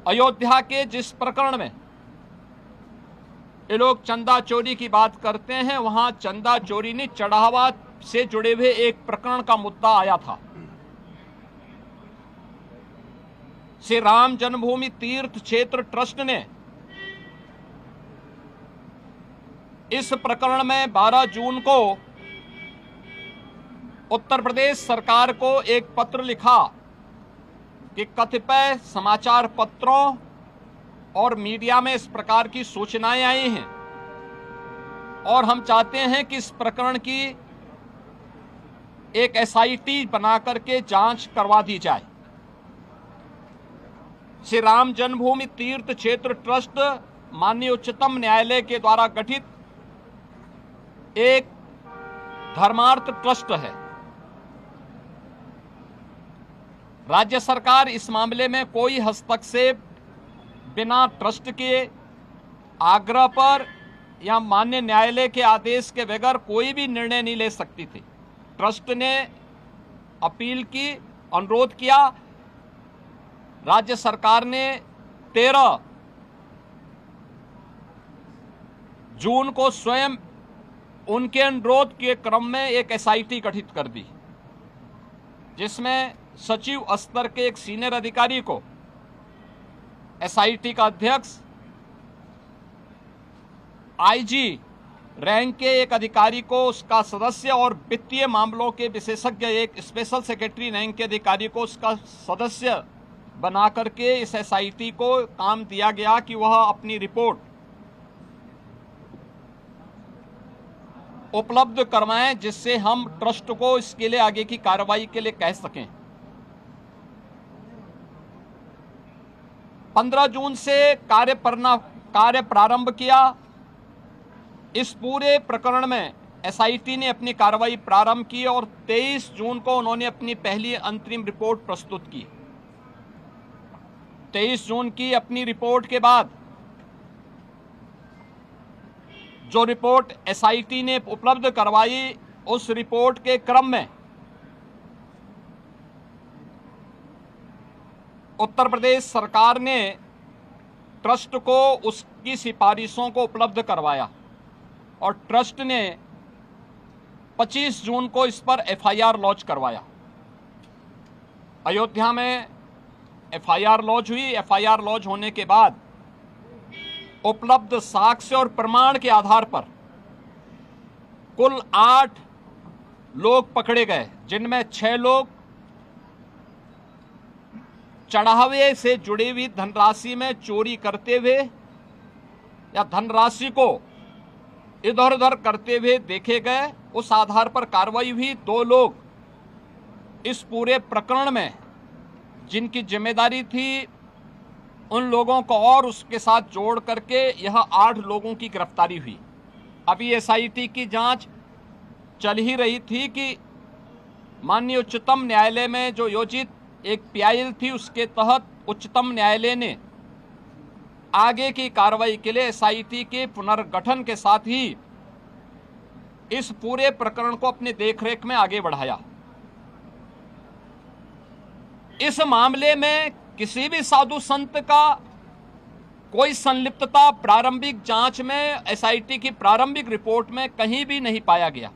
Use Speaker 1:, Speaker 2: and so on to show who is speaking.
Speaker 1: अयोध्या के जिस प्रकरण में ये लोग चंदा चोरी की बात करते हैं, वहां चंदा चोरी नहीं, चढ़ावा से जुड़े हुए एक प्रकरण का मुद्दा आया था। श्री राम जन्मभूमि तीर्थ क्षेत्र ट्रस्ट ने इस प्रकरण में 12 जून को उत्तर प्रदेश सरकार को एक पत्र लिखा कि कतिपय समाचार पत्रों और मीडिया में इस प्रकार की सूचनाएं आई हैं और हम चाहते हैं कि इस प्रकरण की एक एसआईटी बना करके जांच करवा दी जाए। श्री राम जन्मभूमि तीर्थ क्षेत्र ट्रस्ट माननीय उच्चतम न्यायालय के द्वारा गठित एक धर्मार्थ ट्रस्ट है। राज्य सरकार इस मामले में कोई हस्तक्षेप बिना ट्रस्ट के आग्रह पर या माननीय न्यायालय के आदेश के बगैर कोई भी निर्णय नहीं ले सकती थी। ट्रस्ट ने अपील की, अनुरोध किया, राज्य सरकार ने 13 जून को स्वयं उनके अनुरोध के क्रम में एक एसआईटी गठित कर दी, जिसमें सचिव स्तर के एक सीनियर अधिकारी को एसआईटी का अध्यक्ष, आईजी रैंक के एक अधिकारी को उसका सदस्य और वित्तीय मामलों के विशेषज्ञ एक स्पेशल सेक्रेटरी रैंक के अधिकारी को उसका सदस्य बना करके इस एसआईटी को काम दिया गया कि वह अपनी रिपोर्ट उपलब्ध करवाएं, जिससे हम ट्रस्ट को इसके लिए आगे की कार्रवाई के लिए कह सकें। 15 जून से कार्य प्रारंभ किया। इस पूरे प्रकरण में एसआईटी ने अपनी कार्रवाई प्रारंभ की और 23 जून को उन्होंने अपनी पहली अंतरिम रिपोर्ट प्रस्तुत की। 23 जून की अपनी रिपोर्ट के बाद जो रिपोर्ट एसआईटी ने उपलब्ध करवाई, उस रिपोर्ट के क्रम में उत्तर प्रदेश सरकार ने ट्रस्ट को उसकी सिफारिशों को उपलब्ध करवाया और ट्रस्ट ने 25 जून को इस पर एफआईआर लॉन्च करवाया। अयोध्या में एफआईआर लॉन्च हुई। एफआईआर लॉन्च होने के बाद उपलब्ध साक्ष्य और प्रमाण के आधार पर कुल 8 लोग पकड़े गए, जिनमें 6 लोग चढ़ावे से जुड़ी हुई धनराशि में चोरी करते हुए या धनराशि को इधर उधर करते हुए देखे गए। उस आधार पर कार्रवाई हुई। 2 लोग इस पूरे प्रकरण में जिनकी जिम्मेदारी थी, उन लोगों को और उसके साथ जोड़ करके यह 8 लोगों की गिरफ्तारी हुई। अभी एसआईटी की जांच चल ही रही थी कि माननीय उच्चतम न्यायालय में जो योजित एक पीआईएल थी, उसके तहत उच्चतम न्यायालय ने आगे की कार्रवाई के लिए एसआईटी के पुनर्गठन के साथ ही इस पूरे प्रकरण को अपनी देखरेख में आगे बढ़ाया। इस मामले में किसी भी साधु संत का कोई संलिप्तता प्रारंभिक जांच में एसआईटी की प्रारंभिक रिपोर्ट में कहीं भी नहीं पाया गया।